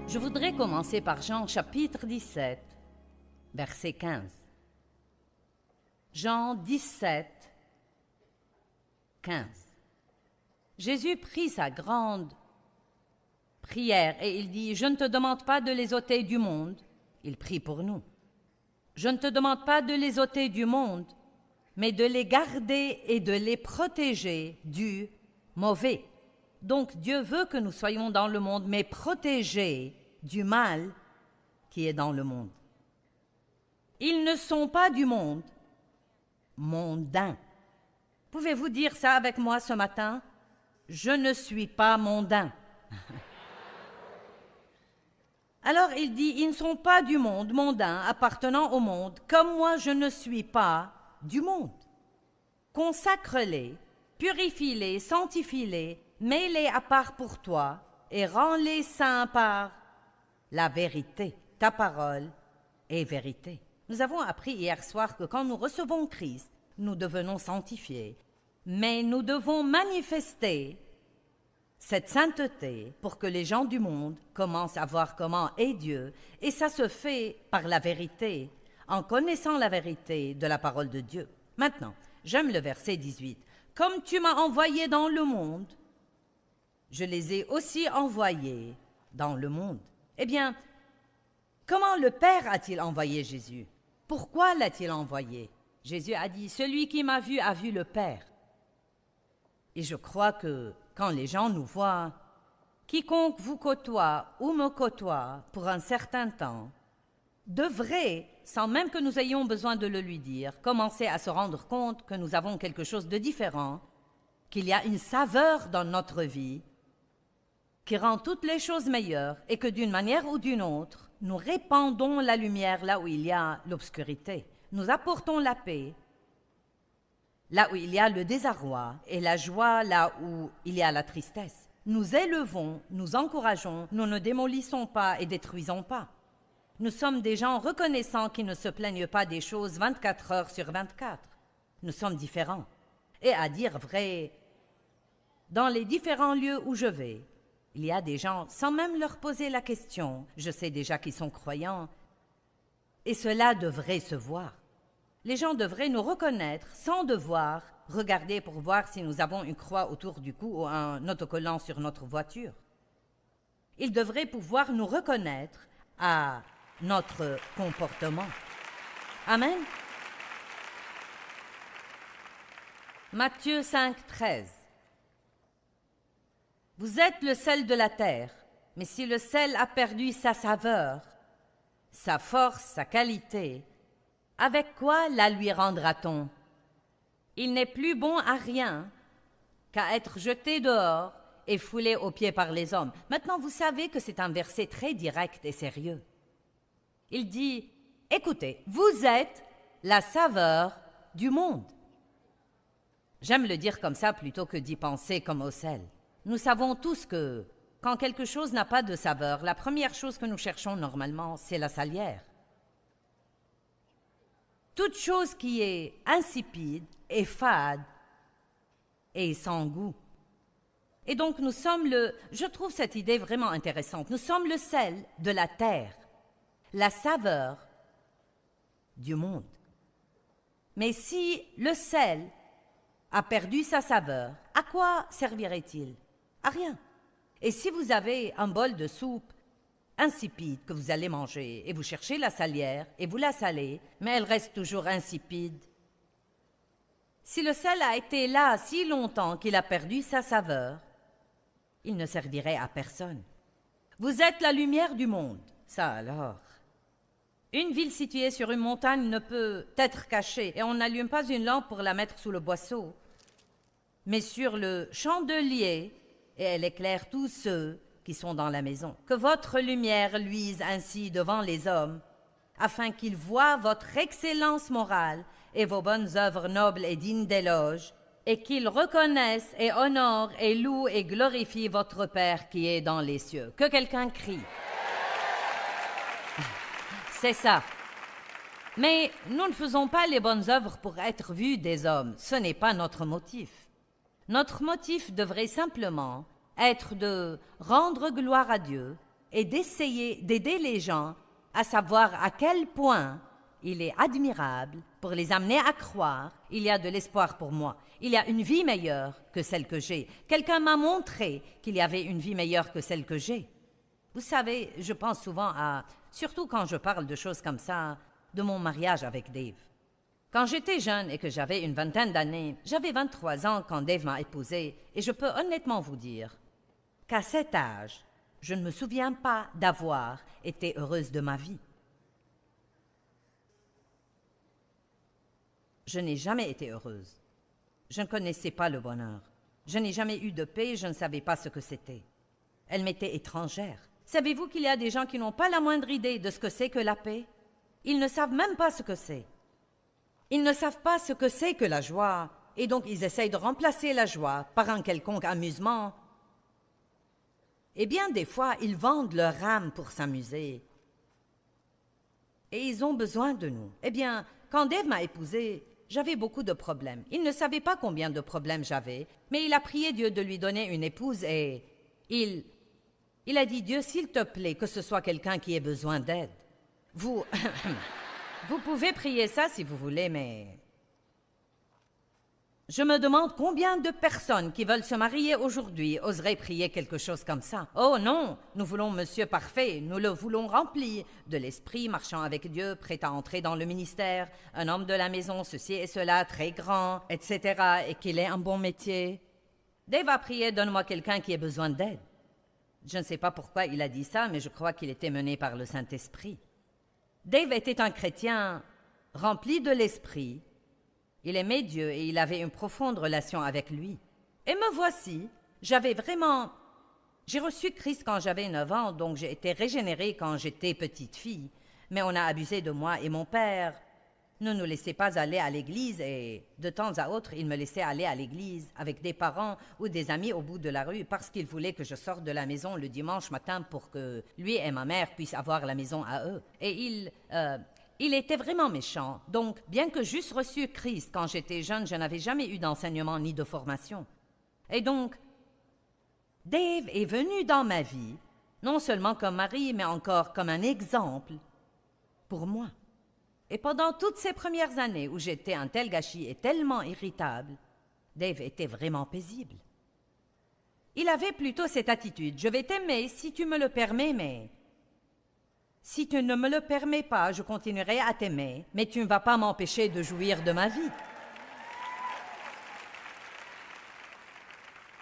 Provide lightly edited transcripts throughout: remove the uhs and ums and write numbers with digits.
Je voudrais commencer par Jean chapitre 17, verset 15. Jean 17, 15. Jésus prit sa grande prière et il dit « Je ne te demande pas de les ôter du monde. » Il prie pour nous. « Je ne te demande pas de les ôter du monde, mais de les garder et de les protéger du mauvais. » Donc Dieu veut que nous soyons dans le monde, mais protégés du mal qui est dans le monde. Ils ne sont pas du monde, mondains. Pouvez-vous dire ça avec moi ce matin? Je ne suis pas mondain. Alors il dit, ils ne sont pas du monde, mondains, appartenant au monde, comme moi je ne suis pas du monde. Consacre-les, purifie-les, sanctifie-les, mets-les à part pour toi et rends-les saints par la vérité. Ta parole est vérité. Nous avons appris hier soir que quand nous recevons Christ, nous devenons sanctifiés, mais nous devons manifester cette sainteté pour que les gens du monde commencent à voir comment est Dieu, et ça se fait par la vérité, en connaissant la vérité de la parole de Dieu. Maintenant, j'aime le verset 18. « Comme tu m'as envoyé dans le monde, je les ai aussi envoyés dans le monde. » Eh bien, comment le Père a-t-il envoyé Jésus? Pourquoi l'a-t-il envoyé? Jésus a dit, « Celui qui m'a vu a vu le Père. » Et je crois que quand les gens nous voient, quiconque vous côtoie ou me côtoie pour un certain temps, devrait, sans même que nous ayons besoin de le lui dire, commencer à se rendre compte que nous avons quelque chose de différent, qu'il y a une saveur dans notre vie qui rend toutes les choses meilleures et que d'une manière ou d'une autre, nous répandons la lumière là où il y a l'obscurité. Nous apportons la paix là où il y a le désarroi et la joie là où il y a la tristesse. Nous élevons, nous encourageons, nous ne démolissons pas et détruisons pas. Nous sommes des gens reconnaissants qui ne se plaignent pas des choses 24 heures sur 24. Nous sommes différents. Et à dire vrai, dans les différents lieux où je vais, il y a des gens, sans même leur poser la question, je sais déjà qu'ils sont croyants, et cela devrait se voir. Les gens devraient nous reconnaître sans devoir regarder pour voir si nous avons une croix autour du cou ou un autocollant sur notre voiture. Ils devraient pouvoir nous reconnaître à notre comportement. Amen. Matthieu 5, 13. Vous êtes le sel de la terre, mais si le sel a perdu sa saveur, sa force, sa qualité, avec quoi la lui rendra-t-on? Il n'est plus bon à rien qu'à être jeté dehors et foulé aux pieds par les hommes. Maintenant, vous savez que c'est un verset très direct et sérieux. Il dit, écoutez, vous êtes la saveur du monde. J'aime le dire comme ça plutôt que d'y penser comme au sel. Nous savons tous que quand quelque chose n'a pas de saveur, la première chose que nous cherchons normalement, c'est la salière. Toute chose qui est insipide est fade et sans goût. Et donc nous sommes je trouve cette idée vraiment intéressante, nous sommes le sel de la terre, la saveur du monde. Mais si le sel a perdu sa saveur, à quoi servirait-il? À rien. Et si vous avez un bol de soupe insipide que vous allez manger et vous cherchez la salière et vous la salez, mais elle reste toujours insipide. Si le sel a été là si longtemps qu'il a perdu sa saveur, il ne servirait à personne. Vous êtes la lumière du monde. Ça alors. Une ville située sur une montagne ne peut être cachée et on n'allume pas une lampe pour la mettre sous le boisseau, mais sur le chandelier et elle éclaire tous ceux qui sont dans la maison. Que votre lumière luise ainsi devant les hommes, afin qu'ils voient votre excellence morale et vos bonnes œuvres nobles et dignes d'éloge, et qu'ils reconnaissent et honorent et louent et glorifient votre Père qui est dans les cieux. Que quelqu'un crie. C'est ça. Mais nous ne faisons pas les bonnes œuvres pour être vus des hommes. Ce n'est pas notre motif. Notre motif devrait simplement être de rendre gloire à Dieu et d'essayer d'aider les gens à savoir à quel point il est admirable pour les amener à croire il y a de l'espoir pour moi. Il y a une vie meilleure que celle que j'ai. Quelqu'un m'a montré qu'il y avait une vie meilleure que celle que j'ai. Vous savez, je pense souvent à, surtout quand je parle de choses comme ça, de mon mariage avec Dave. Quand j'étais jeune et que j'avais une vingtaine d'années, j'avais 23 ans quand Dave m'a épousée, et je peux honnêtement vous dire qu'à cet âge, je ne me souviens pas d'avoir été heureuse de ma vie. Je n'ai jamais été heureuse. Je ne connaissais pas le bonheur. Je n'ai jamais eu de paix, je ne savais pas ce que c'était. Elle m'était étrangère. Savez-vous qu'il y a des gens qui n'ont pas la moindre idée de ce que c'est que la paix? Ils ne savent même pas ce que c'est. Ils ne savent pas ce que c'est que la joie, et donc ils essayent de remplacer la joie par un quelconque amusement. Et bien des fois, ils vendent leur âme pour s'amuser. Et ils ont besoin de nous. Eh bien, quand Dave m'a épousée, j'avais beaucoup de problèmes. Il ne savait pas combien de problèmes j'avais, mais il a prié Dieu de lui donner une épouse et il a dit, Dieu, s'il te plaît, que ce soit quelqu'un qui ait besoin d'aide. Vous pouvez prier ça si vous voulez, mais je me demande combien de personnes qui veulent se marier aujourd'hui oseraient prier quelque chose comme ça. Oh non, nous voulons Monsieur Parfait, nous le voulons rempli de l'esprit, marchant avec Dieu, prêt à entrer dans le ministère, un homme de la maison, ceci et cela, très grand, etc., et qu'il ait un bon métier. Dave a prié, donne-moi quelqu'un qui ait besoin d'aide. Je ne sais pas pourquoi il a dit ça, mais je crois qu'il était mené par le Saint-Esprit. Dave était un chrétien rempli de l'esprit. Il aimait Dieu et il avait une profonde relation avec lui. Et me voici, j'ai reçu Christ quand j'avais 9 ans, donc j'ai été régénérée quand j'étais petite fille. Mais on a abusé de moi et mon père ne nous laissait pas aller à l'église et de temps à autre, il me laissait aller à l'église avec des parents ou des amis au bout de la rue parce qu'il voulait que je sorte de la maison le dimanche matin pour que lui et ma mère puissent avoir la maison à eux. Et il était vraiment méchant. Donc, bien que j'eusse reçu Christ quand j'étais jeune, je n'avais jamais eu d'enseignement ni de formation. Et donc, Dave est venu dans ma vie, non seulement comme mari, mais encore comme un exemple pour moi. Et pendant toutes ces premières années où j'étais un tel gâchis et tellement irritable, Dave était vraiment paisible. Il avait plutôt cette attitude, je vais t'aimer si tu me le permets, mais si tu ne me le permets pas, je continuerai à t'aimer, mais tu ne vas pas m'empêcher de jouir de ma vie.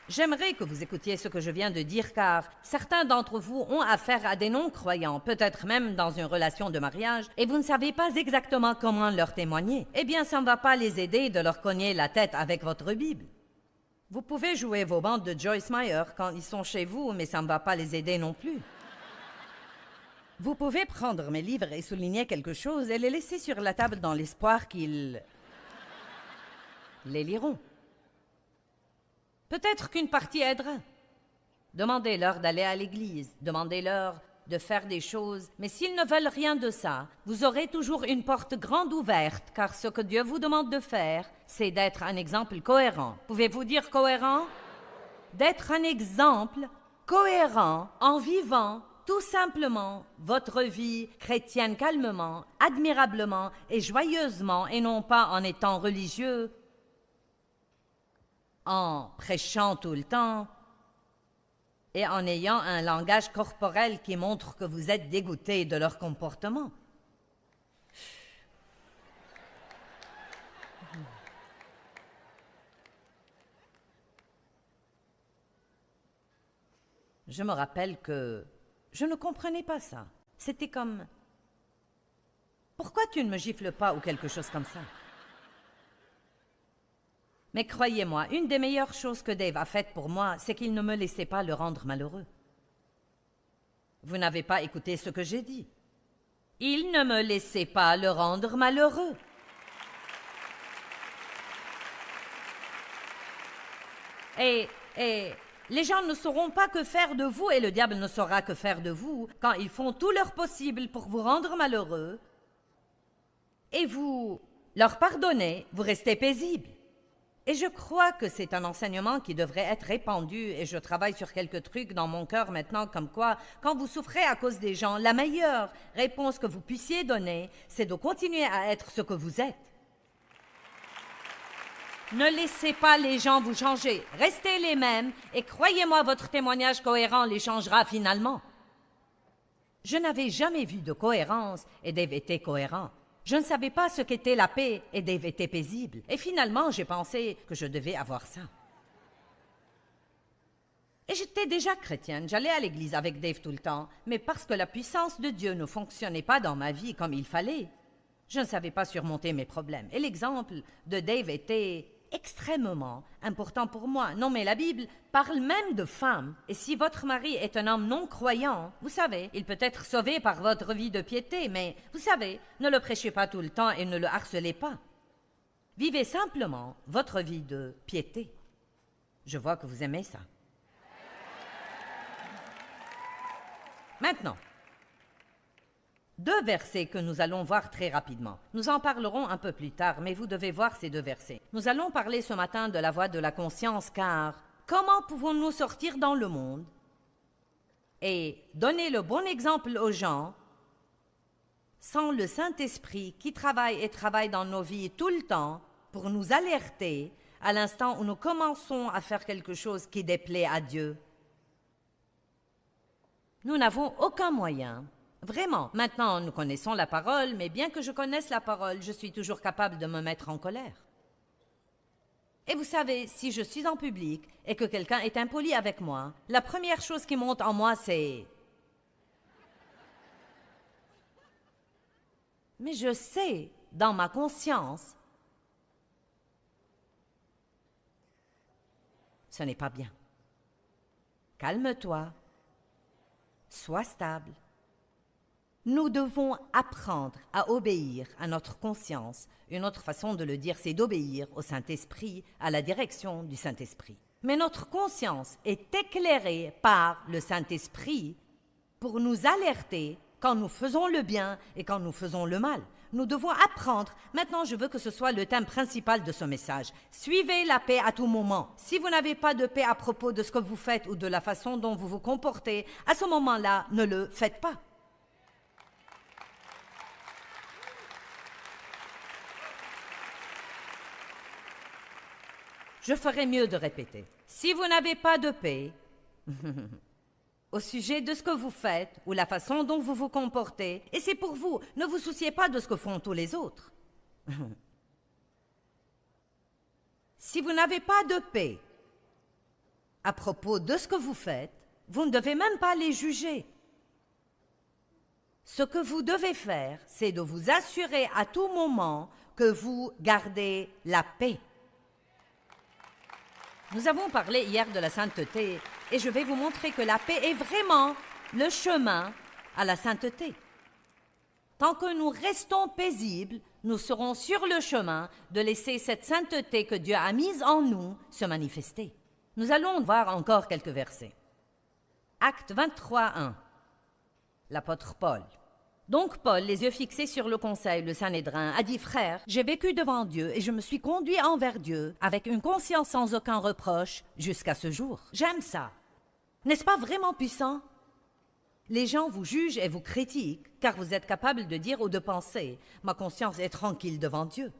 J'aimerais que vous écoutiez ce que je viens de dire, car certains d'entre vous ont affaire à des non-croyants, peut-être même dans une relation de mariage, et vous ne savez pas exactement comment leur témoigner. Eh bien, ça ne va pas les aider de leur cogner la tête avec votre Bible. Vous pouvez jouer vos bandes de Joyce Meyer quand ils sont chez vous, mais ça ne va pas les aider non plus. Vous pouvez prendre mes livres et souligner quelque chose et les laisser sur la table dans l'espoir qu'ils les liront. Peut-être qu'une partie aidera. Demandez-leur d'aller à l'église, demandez-leur de faire des choses, mais s'ils ne veulent rien de ça, vous aurez toujours une porte grande ouverte, car ce que Dieu vous demande de faire, c'est d'être un exemple cohérent. Pouvez-vous dire cohérent? D'être un exemple cohérent en vivant tout simplement votre vie chrétienne calmement, admirablement et joyeusement, et non pas en étant religieux, en prêchant tout le temps et en ayant un langage corporel qui montre que vous êtes dégoûté de leur comportement. Je me rappelle que je ne comprenais pas ça. C'était comme « Pourquoi tu ne me gifles pas » ou quelque chose comme ça. Mais croyez-moi, une des meilleures choses que Dave a faites pour moi, c'est qu'il ne me laissait pas le rendre malheureux. Vous n'avez pas écouté ce que j'ai dit. Il ne me laissait pas le rendre malheureux. Et les gens ne sauront pas que faire de vous, et le diable ne saura que faire de vous, quand ils font tout leur possible pour vous rendre malheureux, et vous leur pardonnez, vous restez paisible. Et je crois que c'est un enseignement qui devrait être répandu et je travaille sur quelques trucs dans mon cœur maintenant comme quoi, quand vous souffrez à cause des gens, la meilleure réponse que vous puissiez donner, c'est de continuer à être ce que vous êtes. Ne laissez pas les gens vous changer. Restez les mêmes et croyez-moi, votre témoignage cohérent les changera finalement. Je n'avais jamais vu de cohérence et Dave était cohérent. Je ne savais pas ce qu'était la paix et Dave était paisible. Et finalement, j'ai pensé que je devais avoir ça. Et j'étais déjà chrétienne, j'allais à l'église avec Dave tout le temps, mais parce que la puissance de Dieu ne fonctionnait pas dans ma vie comme il fallait, je ne savais pas surmonter mes problèmes. Et l'exemple de Dave était extrêmement important pour moi. Non, mais la Bible parle même de femmes. Et si votre mari est un homme non-croyant, vous savez, il peut être sauvé par votre vie de piété, mais vous savez, ne le prêchez pas tout le temps et ne le harcelez pas. Vivez simplement votre vie de piété. Je vois que vous aimez ça. Maintenant, 2 versets que nous allons voir très rapidement. Nous en parlerons un peu plus tard, mais vous devez voir ces 2 versets. Nous allons parler ce matin de la voix de la conscience, car comment pouvons-nous sortir dans le monde et donner le bon exemple aux gens sans le Saint-Esprit qui travaille et travaille dans nos vies tout le temps pour nous alerter à l'instant où nous commençons à faire quelque chose qui déplaît à Dieu? Nous n'avons aucun moyen. Vraiment, maintenant nous connaissons la parole, mais bien que je connaisse la parole, je suis toujours capable de me mettre en colère. Et vous savez, si je suis en public et que quelqu'un est impoli avec moi, la première chose qui monte en moi, c'est... Mais je sais, dans ma conscience, ce n'est pas bien. Calme-toi, sois stable. Nous devons apprendre à obéir à notre conscience. Une autre façon de le dire, c'est d'obéir au Saint-Esprit, à la direction du Saint-Esprit. Mais notre conscience est éclairée par le Saint-Esprit pour nous alerter quand nous faisons le bien et quand nous faisons le mal. Nous devons apprendre. Maintenant, je veux que ce soit le thème principal de ce message. Suivez la paix à tout moment. Si vous n'avez pas de paix à propos de ce que vous faites ou de la façon dont vous vous comportez, à ce moment-là, ne le faites pas. Je ferais mieux de répéter. Si vous n'avez pas de paix au sujet de ce que vous faites ou la façon dont vous vous comportez, et c'est pour vous, ne vous souciez pas de ce que font tous les autres. Si vous n'avez pas de paix à propos de ce que vous faites, vous ne devez même pas les juger. Ce que vous devez faire, c'est de vous assurer à tout moment que vous gardez la paix. Nous avons parlé hier de la sainteté et je vais vous montrer que la paix est vraiment le chemin à la sainteté. Tant que nous restons paisibles, nous serons sur le chemin de laisser cette sainteté que Dieu a mise en nous se manifester. Nous allons voir encore quelques versets. Actes 23, 1. L'apôtre Paul. Donc Paul, les yeux fixés sur le conseil, le Sanhédrin, a dit « Frères, j'ai vécu devant Dieu et je me suis conduit envers Dieu avec une conscience sans aucun reproche jusqu'à ce jour. » J'aime ça. N'est-ce pas vraiment puissant? Les gens vous jugent et vous critiquent car vous êtes capable de dire ou de penser « Ma conscience est tranquille devant Dieu. »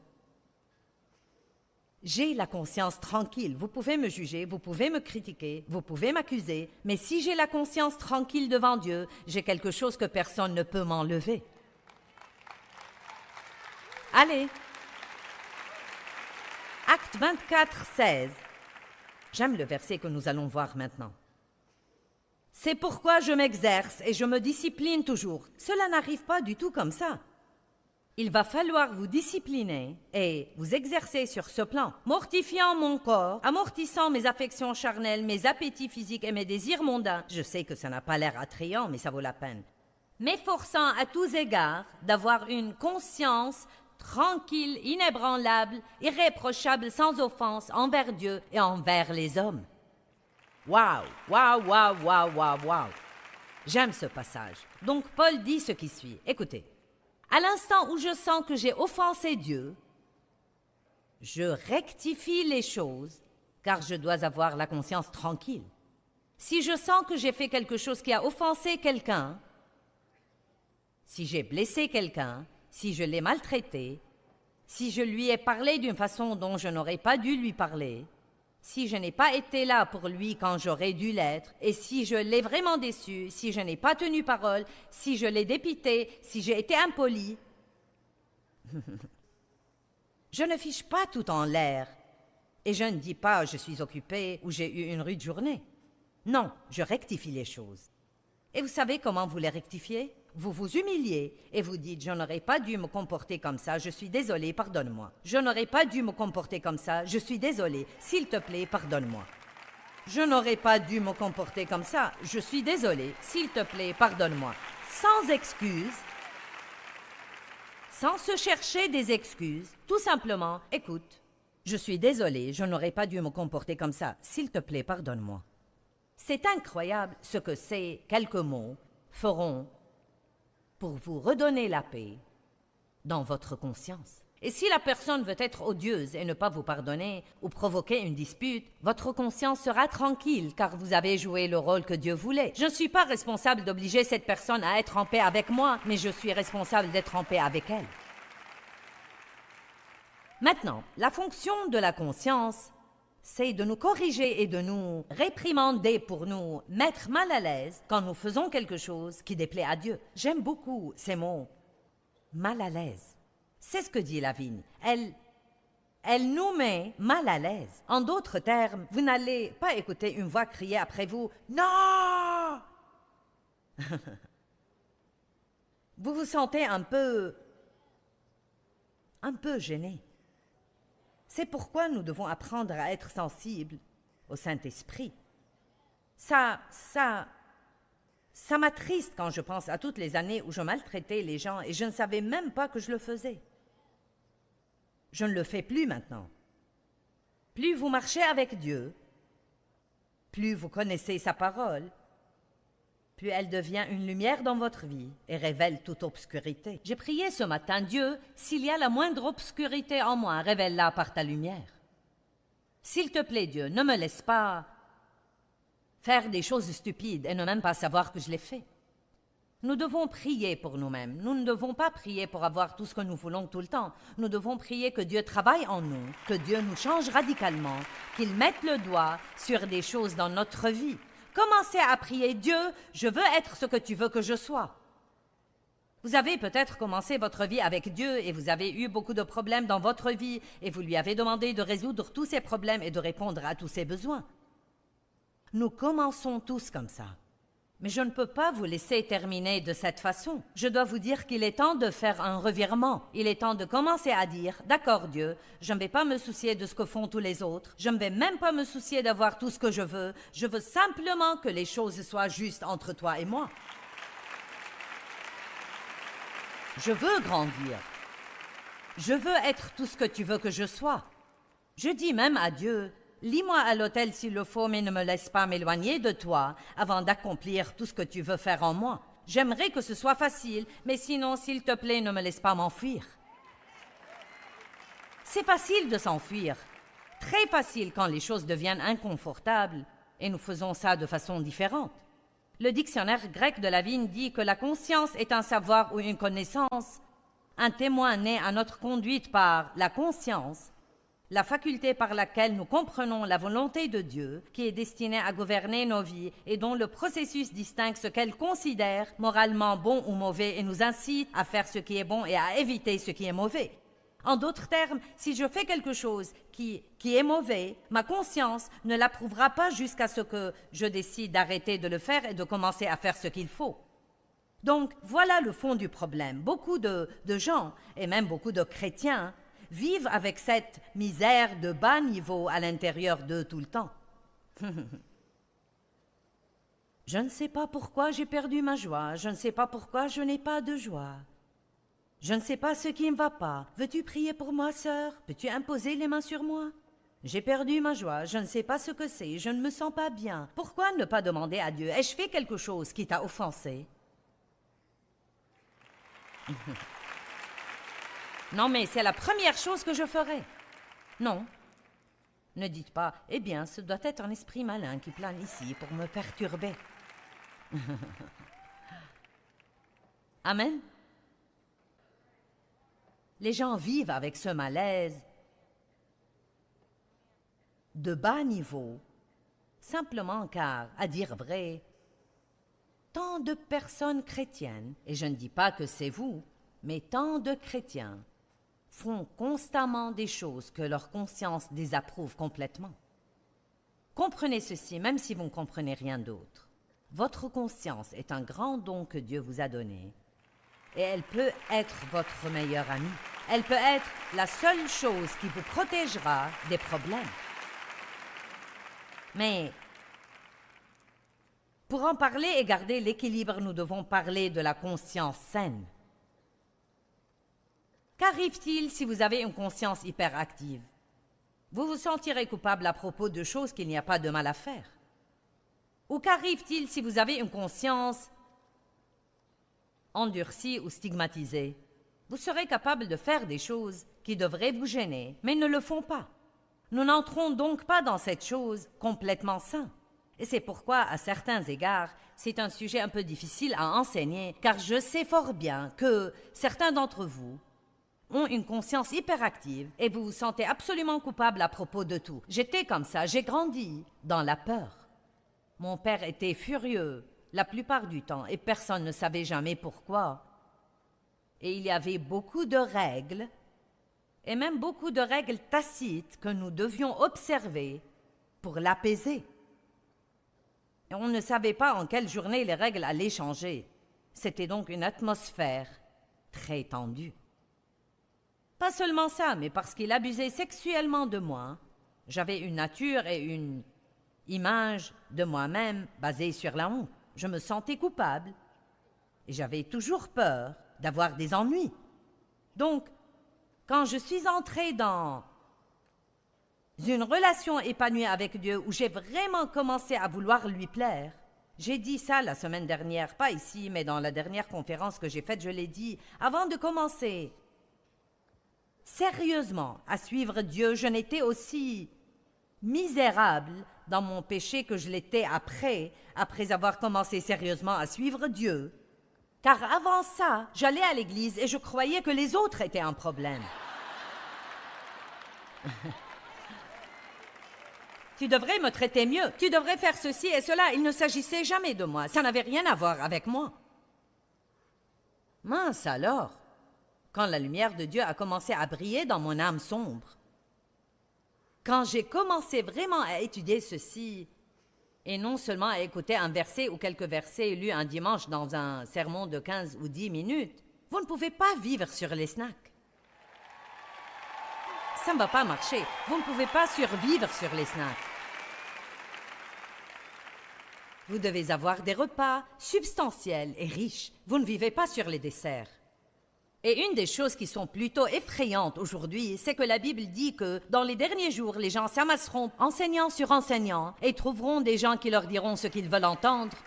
J'ai la conscience tranquille. Vous pouvez me juger, vous pouvez me critiquer, vous pouvez m'accuser, mais si j'ai la conscience tranquille devant Dieu, j'ai quelque chose que personne ne peut m'enlever. Allez. Acte 24, 16. J'aime le verset que nous allons voir maintenant. C'est pourquoi je m'exerce et je me discipline toujours. Cela n'arrive pas du tout comme ça. Il va falloir vous discipliner et vous exercer sur ce plan, mortifiant mon corps, amortissant mes affections charnelles, mes appétits physiques et mes désirs mondains. Je sais que ça n'a pas l'air attrayant, mais ça vaut la peine. M'efforçant à tous égards d'avoir une conscience tranquille, inébranlable, irréprochable, sans offense envers Dieu et envers les hommes. Waouh, waouh, waouh, waouh, waouh, waouh. J'aime ce passage. Donc Paul dit ce qui suit. Écoutez. À l'instant où je sens que j'ai offensé Dieu, Je rectifie les choses, car je dois avoir la conscience tranquille. Si je sens que j'ai fait quelque chose qui a offensé quelqu'un, si j'ai blessé quelqu'un, si je l'ai maltraité, si je lui ai parlé d'une façon dont je n'aurais pas dû lui parler, si je n'ai pas été là pour lui quand j'aurais dû l'être, et si je l'ai vraiment déçu, si je n'ai pas tenu parole, si je l'ai dépité, si j'ai été impoli, je ne fiche pas tout en l'air. Et je ne dis pas « je suis occupé » ou « j'ai eu une rude journée ». Non, je rectifie les choses. Et vous savez comment vous les rectifiez? Vous vous humiliez et vous dites « je n'aurais pas dû me comporter comme ça, je suis désolé, pardonne-moi. Je n'aurais pas dû me comporter comme ça, je suis désolé, s'il te plaît, pardonne-moi. Je n'aurais pas dû me comporter comme ça, je suis désolé, s'il te plaît, pardonne-moi. » Sans excuses, sans se chercher des excuses, tout simplement « écoute, je suis désolé, je n'aurais pas dû me comporter comme ça, s'il te plaît, pardonne-moi. » C'est incroyable ce que ces quelques mots feront pour vous redonner la paix dans votre conscience. Et si la personne veut être odieuse et ne pas vous pardonner ou provoquer une dispute, votre conscience sera tranquille car vous avez joué le rôle que Dieu voulait. Je ne suis pas responsable d'obliger cette personne à être en paix avec moi, mais je suis responsable d'être en paix avec elle. Maintenant, la fonction de la conscience, c'est de nous corriger et de nous réprimander pour nous mettre mal à l'aise quand nous faisons quelque chose qui déplaît à Dieu. J'aime beaucoup ces mots « mal à l'aise ». C'est ce que dit Lavigne. Elle nous met mal à l'aise. En d'autres termes, vous n'allez pas écouter une voix crier après vous « Non !» Vous vous sentez un peu gêné. C'est pourquoi nous devons apprendre à être sensibles au Saint-Esprit. Ça m'attriste quand je pense à toutes les années où je maltraitais les gens et je ne savais même pas que je le faisais. Je ne le fais plus maintenant. Plus vous marchez avec Dieu, plus vous connaissez sa parole, plus elle devient une lumière dans votre vie et révèle toute obscurité. J'ai prié ce matin, Dieu, s'il y a la moindre obscurité en moi, révèle-la par ta lumière. S'il te plaît, Dieu, ne me laisse pas faire des choses stupides et ne même pas savoir que je les fais. Nous devons prier pour nous-mêmes. Nous ne devons pas prier pour avoir tout ce que nous voulons tout le temps. Nous devons prier que Dieu travaille en nous, que Dieu nous change radicalement, qu'il mette le doigt sur des choses dans notre vie. Commencez à prier, Dieu, je veux être ce que tu veux que je sois. Vous avez peut-être commencé votre vie avec Dieu et vous avez eu beaucoup de problèmes dans votre vie et vous lui avez demandé de résoudre tous ces problèmes et de répondre à tous ses besoins. Nous commençons tous comme ça. Mais je ne peux pas vous laisser terminer de cette façon. Je dois vous dire qu'il est temps de faire un revirement. Il est temps de commencer à dire « D'accord Dieu, je ne vais pas me soucier de ce que font tous les autres. Je ne vais même pas me soucier d'avoir tout ce que je veux. Je veux simplement que les choses soient justes entre toi et moi. Je veux grandir. Je veux être tout ce que tu veux que je sois. Je dis même à Dieu « Lis-moi à l'autel s'il le faut, mais ne me laisse pas m'éloigner de toi avant d'accomplir tout ce que tu veux faire en moi. J'aimerais que ce soit facile, mais sinon, s'il te plaît, ne me laisse pas m'enfuir. » C'est facile de s'enfuir, très facile quand les choses deviennent inconfortables, et nous faisons ça de façon différente. Le dictionnaire grec de Lavigne dit que la conscience est un savoir ou une connaissance, un témoin né à notre conduite par la conscience, la faculté par laquelle nous comprenons la volonté de Dieu, qui est destinée à gouverner nos vies et dont le processus distingue ce qu'elle considère moralement bon ou mauvais et nous incite à faire ce qui est bon et à éviter ce qui est mauvais. En d'autres termes, si je fais quelque chose qui est mauvais, ma conscience ne l'approuvera pas jusqu'à ce que je décide d'arrêter de le faire et de commencer à faire ce qu'il faut. Donc, voilà le fond du problème. Beaucoup de gens, et même beaucoup de chrétiens, vivent avec cette misère de bas niveau à l'intérieur d'eux tout le temps. Je ne sais pas pourquoi j'ai perdu ma joie, je ne sais pas pourquoi je n'ai pas de joie. Je ne sais pas ce qui ne va pas. Veux-tu prier pour moi, sœur? Peux-tu imposer les mains sur moi? J'ai perdu ma joie, je ne sais pas ce que c'est, je ne me sens pas bien. Pourquoi ne pas demander à Dieu, ai-je fait quelque chose qui t'a offensé? Non, mais c'est la première chose que je ferai. Non. Ne dites pas, eh bien, ce doit être un esprit malin qui plane ici pour me perturber. Amen. Les gens vivent avec ce malaise de bas niveau, simplement car, à dire vrai, tant de personnes chrétiennes, et je ne dis pas que c'est vous, mais tant de chrétiens, font constamment des choses que leur conscience désapprouve complètement. Comprenez ceci, même si vous ne comprenez rien d'autre. Votre conscience est un grand don que Dieu vous a donné, et elle peut être votre meilleure amie. Elle peut être la seule chose qui vous protégera des problèmes. Mais pour en parler et garder l'équilibre, nous devons parler de la conscience saine. Qu'arrive-t-il si vous avez une conscience hyperactive? Vous vous sentirez coupable à propos de choses qu'il n'y a pas de mal à faire. Ou qu'arrive-t-il si vous avez une conscience endurcie ou stigmatisée? Vous serez capable de faire des choses qui devraient vous gêner, mais ne le font pas. Nous n'entrons donc pas dans cette chose complètement sain. Et c'est pourquoi, à certains égards, c'est un sujet un peu difficile à enseigner, car je sais fort bien que certains d'entre vous ont une conscience hyperactive et vous vous sentez absolument coupable à propos de tout. J'étais comme ça, j'ai grandi dans la peur. Mon père était furieux la plupart du temps et personne ne savait jamais pourquoi. Et il y avait beaucoup de règles, et même beaucoup de règles tacites que nous devions observer pour l'apaiser. Et on ne savait pas en quelle journée les règles allaient changer. C'était donc une atmosphère très tendue. Pas seulement ça, mais parce qu'il abusait sexuellement de moi, j'avais une nature et une image de moi-même basée sur la honte. Je me sentais coupable et j'avais toujours peur d'avoir des ennuis. Donc, quand je suis entrée dans une relation épanouie avec Dieu où j'ai vraiment commencé à vouloir lui plaire, j'ai dit ça la semaine dernière, pas ici, mais dans la dernière conférence que j'ai faite, je l'ai dit, avant de commencer sérieusement à suivre Dieu, je n'étais aussi misérable dans mon péché que je l'étais après avoir commencé sérieusement à suivre Dieu. Car avant ça, j'allais à l'église et je croyais que les autres étaient un problème. Tu devrais me traiter mieux, tu devrais faire ceci et cela. Il ne s'agissait jamais de moi, ça n'avait rien à voir avec moi. Mince alors, quand la lumière de Dieu a commencé à briller dans mon âme sombre, quand j'ai commencé vraiment à étudier ceci, et non seulement à écouter un verset ou quelques versets lus un dimanche dans un sermon de 15 ou 10 minutes, vous ne pouvez pas vivre sur les snacks. Ça ne va pas marcher. Vous ne pouvez pas survivre sur les snacks. Vous devez avoir des repas substantiels et riches. Vous ne vivez pas sur les desserts. Et une des choses qui sont plutôt effrayantes aujourd'hui, c'est que la Bible dit que dans les derniers jours, les gens s'amasseront enseignants sur enseignants et trouveront des gens qui leur diront ce qu'ils veulent entendre.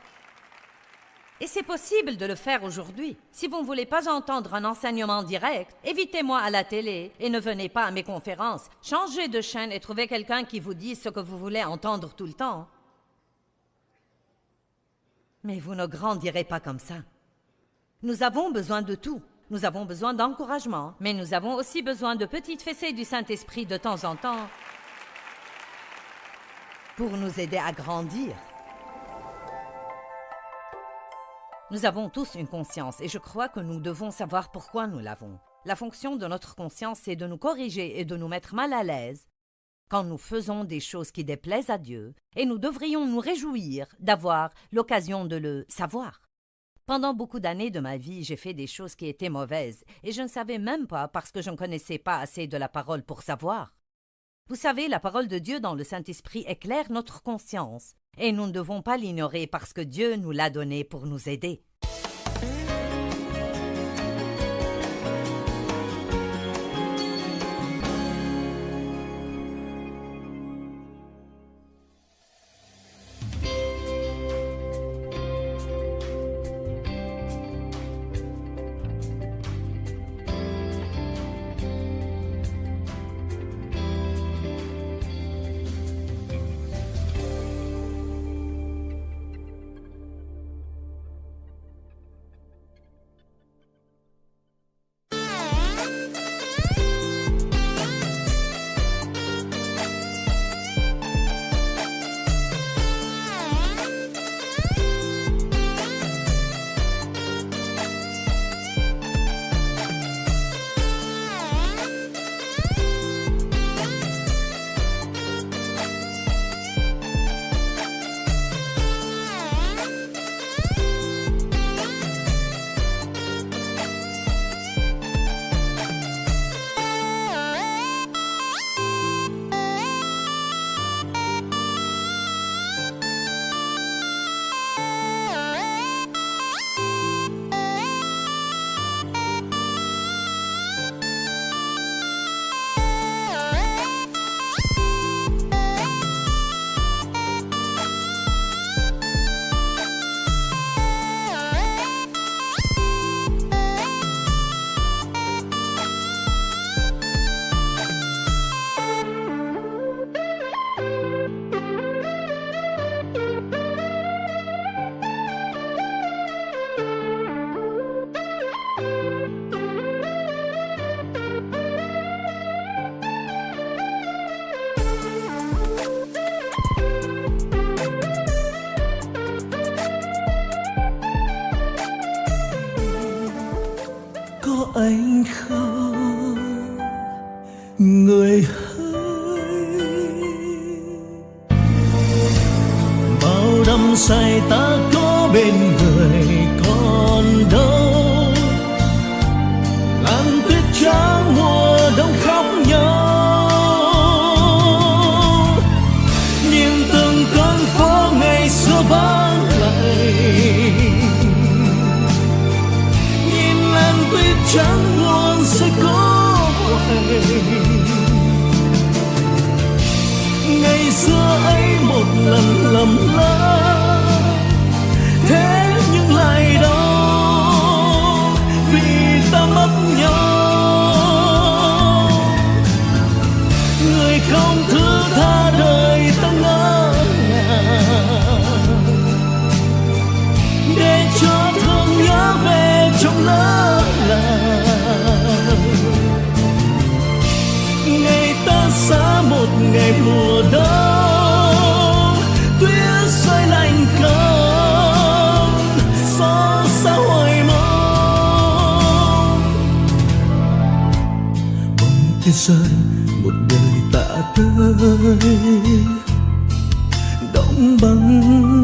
Et c'est possible de le faire aujourd'hui. Si vous ne voulez pas entendre un enseignement direct, évitez-moi à la télé et ne venez pas à mes conférences. Changez de chaîne et trouvez quelqu'un qui vous dise ce que vous voulez entendre tout le temps. Mais vous ne grandirez pas comme ça. Nous avons besoin de tout. Nous avons besoin d'encouragement, mais nous avons aussi besoin de petites fessées du Saint-Esprit de temps en temps pour nous aider à grandir. Nous avons tous une conscience et je crois que nous devons savoir pourquoi nous l'avons. La fonction de notre conscience, c'est de nous corriger et de nous mettre mal à l'aise quand nous faisons des choses qui déplaisent à Dieu, et nous devrions nous réjouir d'avoir l'occasion de le savoir. Pendant beaucoup d'années de ma vie, j'ai fait des choses qui étaient mauvaises, et je ne savais même pas parce que je ne connaissais pas assez de la parole pour savoir. Vous savez, la parole de Dieu dans le Saint-Esprit éclaire notre conscience, et nous ne devons pas l'ignorer parce que Dieu nous l'a donné pour nous aider. anh không, người hỡi. Bao đắm say ta có bên người còn đâu, làn tuyết trắng mùa đông khóc nhau. Nhìn từng con phố ngày xưa vắng lặng, nhìn làn tuyết trắng buồn sẽ có quay. Ngày xưa ấy một lần lầm lỡ, thế nhưng lại đau vì ta mất nhau. Người không thứ tha đời ta ngỡ ngàng, để cho thương nhớ về trong lỡ làng. Ngày ta xa một ngày mùa đông, tuyết rơi lạnh cóng, xót xa hồi mong. Bông tuyết rơi một đời tạ tới, đóng băng